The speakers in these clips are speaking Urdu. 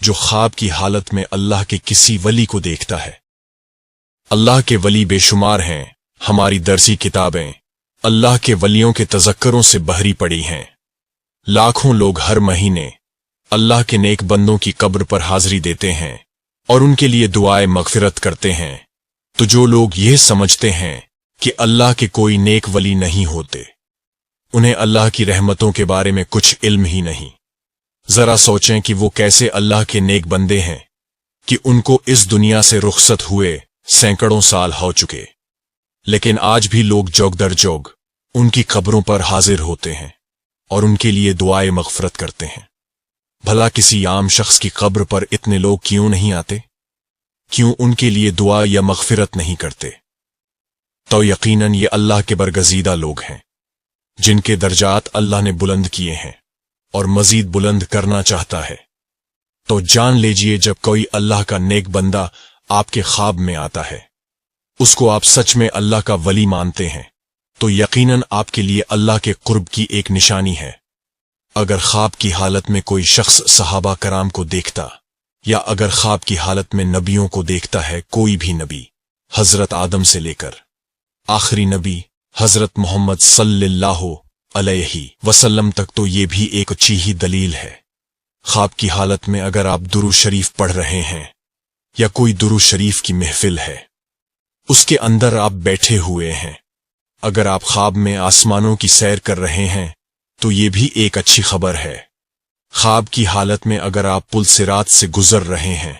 جو خواب کی حالت میں اللہ کے کسی ولی کو دیکھتا ہے۔ اللہ کے ولی بے شمار ہیں، ہماری درسی کتابیں اللہ کے ولیوں کے تذکروں سے بھری پڑی ہیں۔ لاکھوں لوگ ہر مہینے اللہ کے نیک بندوں کی قبر پر حاضری دیتے ہیں اور ان کے لیے دعائیں مغفرت کرتے ہیں۔ تو جو لوگ یہ سمجھتے ہیں کہ اللہ کے کوئی نیک ولی نہیں ہوتے، انہیں اللہ کی رحمتوں کے بارے میں کچھ علم ہی نہیں۔ ذرا سوچیں کہ وہ کیسے اللہ کے نیک بندے ہیں کہ ان کو اس دنیا سے رخصت ہوئے سینکڑوں سال ہو چکے، لیکن آج بھی لوگ جوگ در جوگ ان کی قبروں پر حاضر ہوتے ہیں اور ان کے لیے دعائیں مغفرت کرتے ہیں۔ بھلا کسی عام شخص کی قبر پر اتنے لوگ کیوں نہیں آتے؟ کیوں ان کے لیے دعا یا مغفرت نہیں کرتے؟ تو یقیناً یہ اللہ کے برگزیدہ لوگ ہیں جن کے درجات اللہ نے بلند کیے ہیں اور مزید بلند کرنا چاہتا ہے۔ تو جان لیجئے جب کوئی اللہ کا نیک بندہ آپ کے خواب میں آتا ہے، اس کو آپ سچ میں اللہ کا ولی مانتے ہیں، تو یقیناً آپ کے لیے اللہ کے قرب کی ایک نشانی ہے۔ اگر خواب کی حالت میں کوئی شخص صحابہ کرام کو دیکھتا، یا اگر خواب کی حالت میں نبیوں کو دیکھتا ہے، کوئی بھی نبی حضرت آدم سے لے کر آخری نبی حضرت محمد صلی اللہ علیہ وسلم تک، تو یہ بھی ایک اچھی ہی دلیل ہے۔ خواب کی حالت میں اگر آپ درود شریف پڑھ رہے ہیں یا کوئی درود شریف کی محفل ہے، اس کے اندر آپ بیٹھے ہوئے ہیں، اگر آپ خواب میں آسمانوں کی سیر کر رہے ہیں تو یہ بھی ایک اچھی خبر ہے۔ خواب کی حالت میں اگر آپ پل صراط سے گزر رہے ہیں،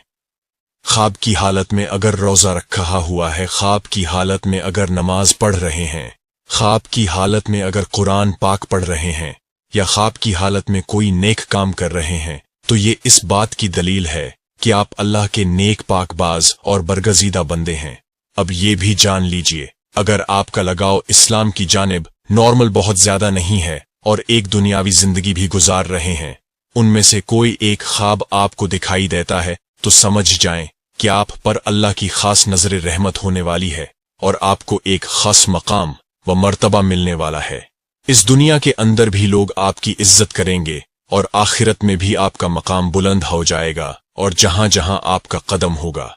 خواب کی حالت میں اگر روزہ رکھا ہوا ہے، خواب کی حالت میں اگر نماز پڑھ رہے ہیں، خواب کی حالت میں اگر قرآن پاک پڑھ رہے ہیں، یا خواب کی حالت میں کوئی نیک کام کر رہے ہیں، تو یہ اس بات کی دلیل ہے کہ آپ اللہ کے نیک پاک باز اور برگزیدہ بندے ہیں۔ اب یہ بھی جان لیجئے، اگر آپ کا لگاؤ اسلام کی جانب نارمل بہت زیادہ نہیں ہے اور ایک دنیاوی زندگی بھی گزار رہے ہیں، ان میں سے کوئی ایک خواب آپ کو دکھائی دیتا ہے، تو سمجھ جائیں کہ آپ پر اللہ کی خاص نظر رحمت ہونے والی ہے اور آپ کو ایک خاص مقام و مرتبہ ملنے والا ہے۔ اس دنیا کے اندر بھی لوگ آپ کی عزت کریں گے اور آخرت میں بھی آپ کا مقام بلند ہو جائے گا، اور جہاں جہاں آپ کا قدم ہوگا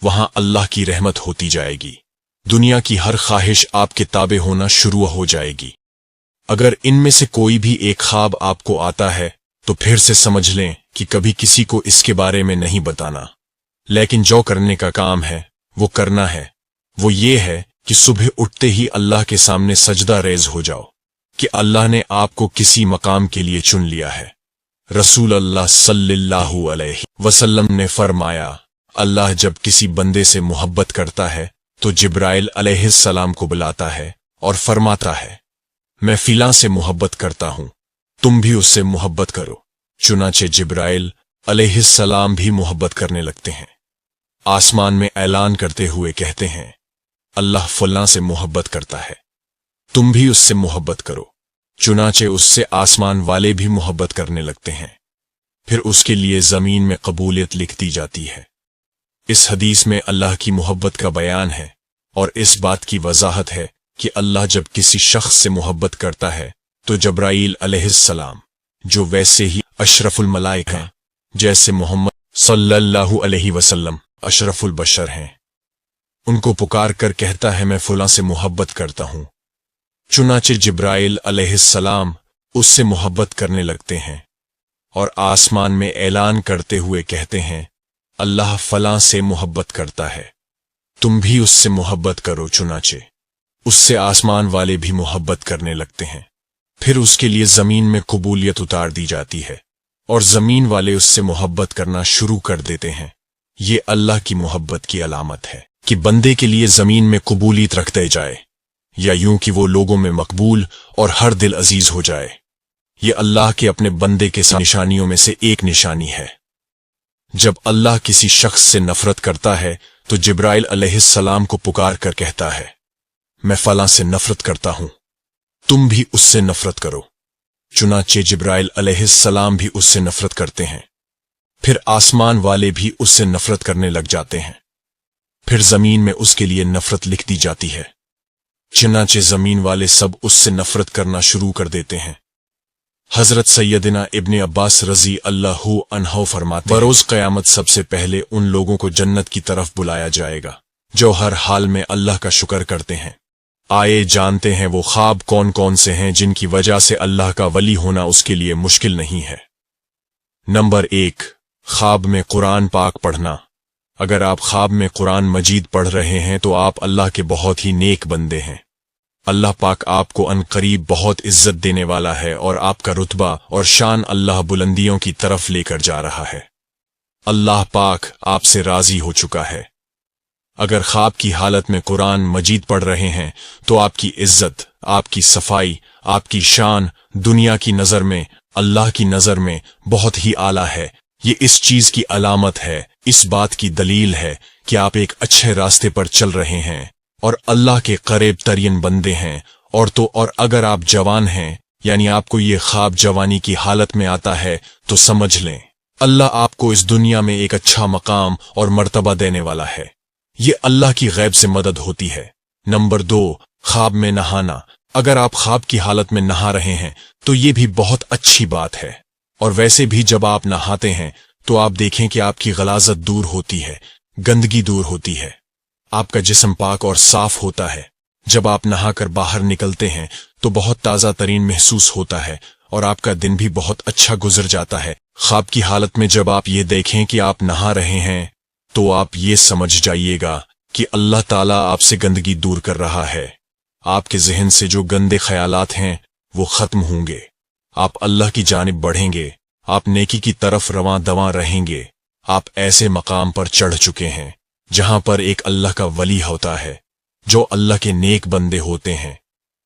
وہاں اللہ کی رحمت ہوتی جائے گی۔ دنیا کی ہر خواہش آپ کے تابع ہونا شروع ہو جائے گی۔ اگر ان میں سے کوئی بھی ایک خواب آپ کو آتا ہے تو پھر سے سمجھ لیں کہ کبھی کسی کو اس کے بارے میں نہیں بتانا، لیکن جو کرنے کا کام ہے وہ کرنا ہے۔ وہ یہ ہے کہ صبح اٹھتے ہی اللہ کے سامنے سجدہ ریز ہو جاؤ کہ اللہ نے آپ کو کسی مقام کے لیے چن لیا ہے۔ رسول اللہ صلی اللہ علیہ وسلم نے فرمایا، اللہ جب کسی بندے سے محبت کرتا ہے تو جبرائیل علیہ السلام کو بلاتا ہے اور فرماتا ہے، میں فلاں سے محبت کرتا ہوں، تم بھی اس سے محبت کرو۔ چنانچہ جبرائیل علیہ السلام بھی محبت کرنے لگتے ہیں، آسمان میں اعلان کرتے ہوئے کہتے ہیں، اللہ فلاں سے محبت کرتا ہے، تم بھی اس سے محبت کرو۔ چنانچہ اس سے آسمان والے بھی محبت کرنے لگتے ہیں، پھر اس کے لیے زمین میں قبولیت لکھ دی جاتی ہے۔ اس حدیث میں اللہ کی محبت کا بیان ہے اور اس بات کی وضاحت ہے کہ اللہ جب کسی شخص سے محبت کرتا ہے تو جبرائیل علیہ السلام، جو ویسے ہی اشرف الملائک ہیں، جیسے محمد صلی اللہ علیہ وسلم اشرف البشر ہیں، ان کو پکار کر کہتا ہے، میں فلاں سے محبت کرتا ہوں۔ چنانچہ جبرائیل علیہ السلام اس سے محبت کرنے لگتے ہیں اور آسمان میں اعلان کرتے ہوئے کہتے ہیں، اللہ فلاں سے محبت کرتا ہے، تم بھی اس سے محبت کرو۔ چنانچہ اس سے آسمان والے بھی محبت کرنے لگتے ہیں، پھر اس کے لیے زمین میں قبولیت اتار دی جاتی ہے اور زمین والے اس سے محبت کرنا شروع کر دیتے ہیں۔ یہ اللہ کی محبت کی علامت ہے کہ بندے کے لیے زمین میں قبولیت رکھتے جائے، یا یوں کہ وہ لوگوں میں مقبول اور ہر دل عزیز ہو جائے۔ یہ اللہ کے اپنے بندے کے نشانیوں میں سے ایک نشانی ہے۔ جب اللہ کسی شخص سے نفرت کرتا ہے تو جبرائیل علیہ السلام کو پکار کر کہتا ہے، میں فلاں سے نفرت کرتا ہوں، تم بھی اس سے نفرت کرو۔ چنانچہ جبرائیل علیہ السلام بھی اس سے نفرت کرتے ہیں، پھر آسمان والے بھی اس سے نفرت کرنے لگ جاتے ہیں، پھر زمین میں اس کے لیے نفرت لکھ دی جاتی ہے۔ چنانچہ زمین والے سب اس سے نفرت کرنا شروع کر دیتے ہیں، حضرت سیدنا ابن عباس رضی اللہ عنہ فرماتے ہیں بروز قیامت سب سے پہلے ان لوگوں کو جنت کی طرف بلایا جائے گا جو ہر حال میں اللہ کا شکر کرتے ہیں۔ آئے جانتے ہیں وہ خواب کون کون سے ہیں جن کی وجہ سے اللہ کا ولی ہونا اس کے لیے مشکل نہیں ہے۔ نمبر 1، خواب میں قرآن پاک پڑھنا۔ اگر آپ خواب میں قرآن مجید پڑھ رہے ہیں تو آپ اللہ کے بہت ہی نیک بندے ہیں۔ اللہ پاک آپ کو ان قریب بہت عزت دینے والا ہے اور آپ کا رتبہ اور شان اللہ بلندیوں کی طرف لے کر جا رہا ہے۔ اللہ پاک آپ سے راضی ہو چکا ہے۔ اگر خواب کی حالت میں قرآن مجید پڑھ رہے ہیں تو آپ کی عزت، آپ کی صفائی، آپ کی شان دنیا کی نظر میں، اللہ کی نظر میں بہت ہی اعلیٰ ہے۔ یہ اس چیز کی علامت ہے، اس بات کی دلیل ہے کہ آپ ایک اچھے راستے پر چل رہے ہیں اور اللہ کے قریب ترین بندے ہیں۔ اور اگر آپ جوان ہیں، یعنی آپ کو یہ خواب جوانی کی حالت میں آتا ہے، تو سمجھ لیں اللہ آپ کو اس دنیا میں ایک اچھا مقام اور مرتبہ دینے والا ہے۔ یہ اللہ کی غیب سے مدد ہوتی ہے۔ نمبر 2، خواب میں نہانا۔ اگر آپ خواب کی حالت میں نہا رہے ہیں تو یہ بھی بہت اچھی بات ہے، اور ویسے بھی جب آپ نہاتے ہیں تو آپ دیکھیں کہ آپ کی غلاظت دور ہوتی ہے، گندگی دور ہوتی ہے، آپ کا جسم پاک اور صاف ہوتا ہے۔ جب آپ نہا کر باہر نکلتے ہیں تو بہت تازہ ترین محسوس ہوتا ہے اور آپ کا دن بھی بہت اچھا گزر جاتا ہے۔ خواب کی حالت میں جب آپ یہ دیکھیں کہ آپ نہا رہے ہیں تو آپ یہ سمجھ جائیے گا کہ اللہ تعالیٰ آپ سے گندگی دور کر رہا ہے۔ آپ کے ذہن سے جو گندے خیالات ہیں وہ ختم ہوں گے، آپ اللہ کی جانب بڑھیں گے، آپ نیکی کی طرف رواں دواں رہیں گے۔ آپ ایسے مقام پر چڑھ چکے ہیں جہاں پر ایک اللہ کا ولی ہوتا ہے، جو اللہ کے نیک بندے ہوتے ہیں،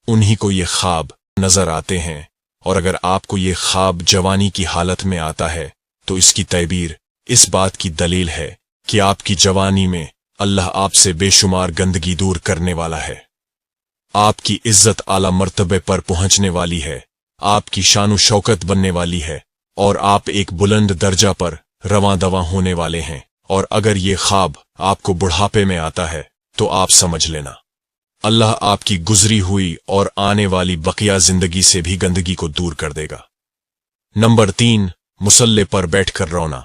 انہی کو یہ خواب نظر آتے ہیں۔ اور اگر آپ کو یہ خواب جوانی کی حالت میں آتا ہے تو اس کی تعبیر اس بات کی دلیل ہے کہ آپ کی جوانی میں اللہ آپ سے بے شمار گندگی دور کرنے والا ہے، آپ کی عزت اعلیٰ مرتبے پر پہنچنے والی ہے، آپ کی شان و شوکت بننے والی ہے، اور آپ ایک بلند درجہ پر رواں دواں ہونے والے ہیں۔ اور اگر یہ خواب آپ کو بڑھاپے میں آتا ہے تو آپ سمجھ لینا اللہ آپ کی گزری ہوئی اور آنے والی بقیہ زندگی سے بھی گندگی کو دور کر دے گا۔ نمبر 3، مصلے پر بیٹھ کر رونا۔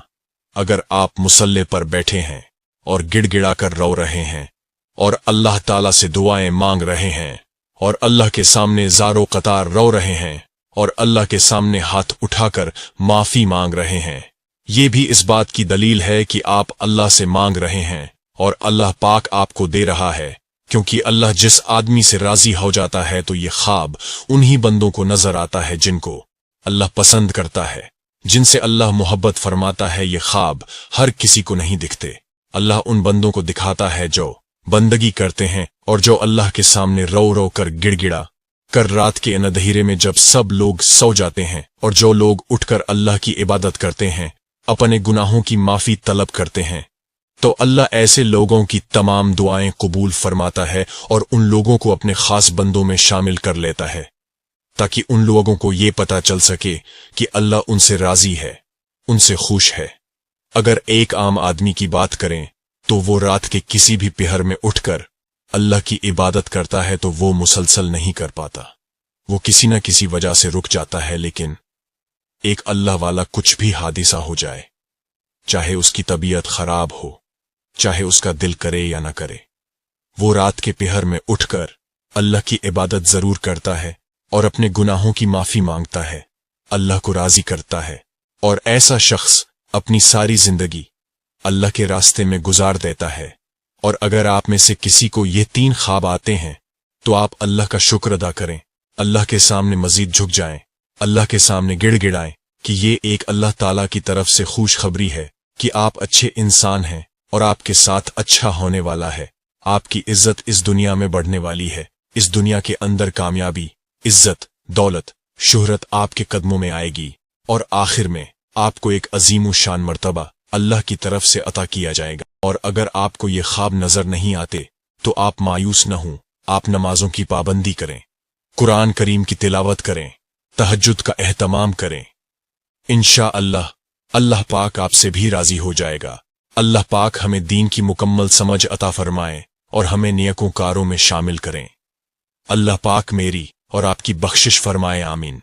اگر آپ مصلے پر بیٹھے ہیں اور گڑ گڑا کر رو رہے ہیں اور اللہ تعالیٰ سے دعائیں مانگ رہے ہیں اور اللہ کے سامنے زارو قطار رو رہے ہیں اور اللہ کے سامنے ہاتھ اٹھا کر معافی مانگ رہے ہیں، یہ بھی اس بات کی دلیل ہے کہ آپ اللہ سے مانگ رہے ہیں اور اللہ پاک آپ کو دے رہا ہے، کیونکہ اللہ جس آدمی سے راضی ہو جاتا ہے تو یہ خواب انہی بندوں کو نظر آتا ہے جن کو اللہ پسند کرتا ہے، جن سے اللہ محبت فرماتا ہے۔ یہ خواب ہر کسی کو نہیں دکھتے، اللہ ان بندوں کو دکھاتا ہے جو بندگی کرتے ہیں اور جو اللہ کے سامنے رو رو کر گڑ گڑا کر رات کے اندھیرے میں جب سب لوگ سو جاتے ہیں اور جو لوگ اٹھ کر اللہ کی عبادت کرتے ہیں، اپنے گناہوں کی معافی طلب کرتے ہیں، تو اللہ ایسے لوگوں کی تمام دعائیں قبول فرماتا ہے اور ان لوگوں کو اپنے خاص بندوں میں شامل کر لیتا ہے، تاکہ ان لوگوں کو یہ پتہ چل سکے کہ اللہ ان سے راضی ہے، ان سے خوش ہے۔ اگر ایک عام آدمی کی بات کریں تو وہ رات کے کسی بھی پہر میں اٹھ کر اللہ کی عبادت کرتا ہے تو وہ مسلسل نہیں کر پاتا، وہ کسی نہ کسی وجہ سے رک جاتا ہے۔ لیکن ایک اللہ والا کچھ بھی حادثہ ہو جائے، چاہے اس کی طبیعت خراب ہو، چاہے اس کا دل کرے یا نہ کرے، وہ رات کے پہر میں اٹھ کر اللہ کی عبادت ضرور کرتا ہے اور اپنے گناہوں کی معافی مانگتا ہے، اللہ کو راضی کرتا ہے، اور ایسا شخص اپنی ساری زندگی اللہ کے راستے میں گزار دیتا ہے۔ اور اگر آپ میں سے کسی کو یہ 3 خواب آتے ہیں تو آپ اللہ کا شکر ادا کریں، اللہ کے سامنے مزید جھک جائیں، اللہ کے سامنے گڑ گڑائیں کہ یہ ایک اللہ تعالیٰ کی طرف سے خوشخبری ہے کہ آپ اچھے انسان ہیں اور آپ کے ساتھ اچھا ہونے والا ہے، آپ کی عزت اس دنیا میں بڑھنے والی ہے، اس دنیا کے اندر کامیابی، عزت، دولت، شہرت آپ کے قدموں میں آئے گی، اور آخر میں آپ کو ایک عظیم و شان مرتبہ اللہ کی طرف سے عطا کیا جائے گا۔ اور اگر آپ کو یہ خواب نظر نہیں آتے تو آپ مایوس نہ ہوں، آپ نمازوں کی پابندی کریں، قرآن کریم کی تلاوت کریں، تہجد کا اہتمام کریں، انشاءاللہ اللہ پاک آپ سے بھی راضی ہو جائے گا۔ اللہ پاک ہمیں دین کی مکمل سمجھ عطا فرمائے اور ہمیں نیکوکاروں میں شامل کریں۔ اللہ پاک میری اور آپ کی بخشش فرمائے، آمین۔